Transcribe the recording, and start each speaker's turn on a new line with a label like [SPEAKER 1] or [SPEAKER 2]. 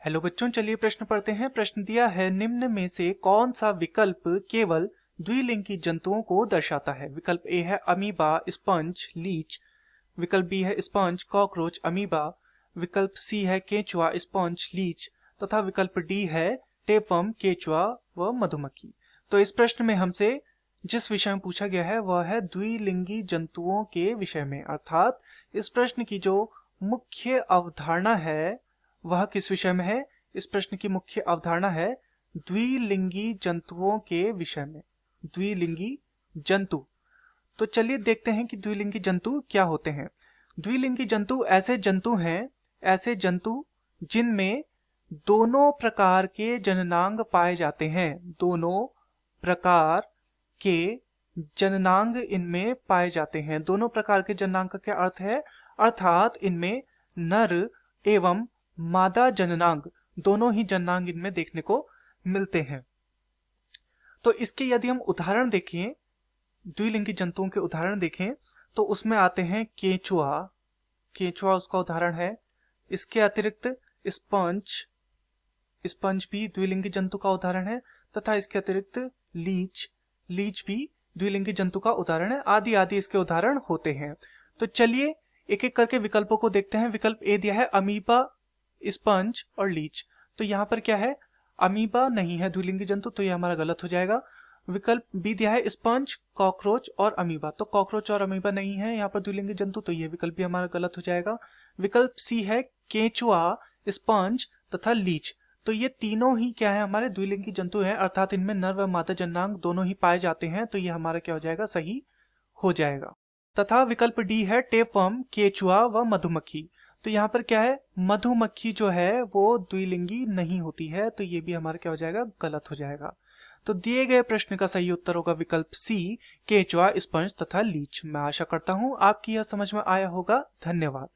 [SPEAKER 1] Hello बच्चों, चलिए प्रश्न पढ़ते हैं। प्रश्न दिया है, निम्न में से कौन सा विकल्प केवल द्विलिंगी जंतुओं को दर्शाता है। विकल्प ए है अमीबा, स्पंज, लीच। विकल्प बी है स्पंज, कॉकरोच, अमीबा। विकल्प सी है केंचुआ, स्पंज, लीच तथा विकल्प डी है टेपवर्म, केंचुआ व मधुमक्खी। तो इस प्रश्न में हमसे जिस विषय में पूछा गया है वह है द्विलिंगी जंतुओं के विषय में, अर्थात इस प्रश्न की जो मुख्य अवधारणा है वह किस विषय में है। इस प्रश्न की मुख्य अवधारणा है द्विलिंगी जंतुओं के विषय में। द्विलिंगी जंतु, तो चलिए देखते हैं कि द्विलिंगी जंतु क्या होते हैं। द्विलिंगी जंतु ऐसे जंतु जिनमें दोनों प्रकार के जननांग पाए जाते हैं। दोनों प्रकार के जननांग इनमें पाए जाते हैं। दोनों प्रकार के जननांग का क्या अर्थ है, अर्थात इनमें नर एवं मादा जननांग दोनों ही जननांग इनमें देखने को मिलते हैं। तो इसके यदि हम उदाहरण देखें, द्विलिंगी जंतुओं के उदाहरण देखें तो उसमें आते हैं केंचुआ। केंचुआ उसका उदाहरण है। इसके अतिरिक्त स्पंज, स्पंज भी द्विलिंगी जंतु का उदाहरण है तथा इसके अतिरिक्त लीच, लीच भी द्विलिंगी जंतु का उदाहरण है। आदि आदि इसके उदाहरण होते हैं। तो चलिए एक एक करके विकल्पों को देखते हैं। विकल्प ए दिया है अमीबा, स्पंज और लीच। तो यहाँ पर क्या है, अमीबा नहीं है द्विलिंगी जंतु, तो ये हमारा गलत हो जाएगा। विकल्प बी दिया है स्पंज, कॉकरोच और अमीबा। तो कॉकरोच और अमीबा नहीं है यहाँ पर द्विलिंगी जंतु, तो ये विकल्प भी हमारा गलत हो जाएगा। विकल्प सी है केंचुआ, स्पंज तथा लीच। तो ये तीनों ही क्या है, हमारे द्विलिंगी जंतु हैं, अर्थात इनमें नर व मादा जननांग दोनों ही पाए जाते हैं। तो ये हमारा क्या हो जाएगा, सही हो जाएगा। तथा विकल्प डी है टेपवर्म, केंचुआ व मधुमक्खी। तो यहाँ पर क्या है, मधुमक्खी जो है वो द्विलिंगी नहीं होती है, तो ये भी हमारा क्या हो जाएगा, गलत हो जाएगा। तो दिए गए प्रश्न का सही उत्तर होगा विकल्प सी, केंचुआ, स्पंज तथा लीच। मैं आशा करता हूं आपकी यह समझ में आया होगा। धन्यवाद।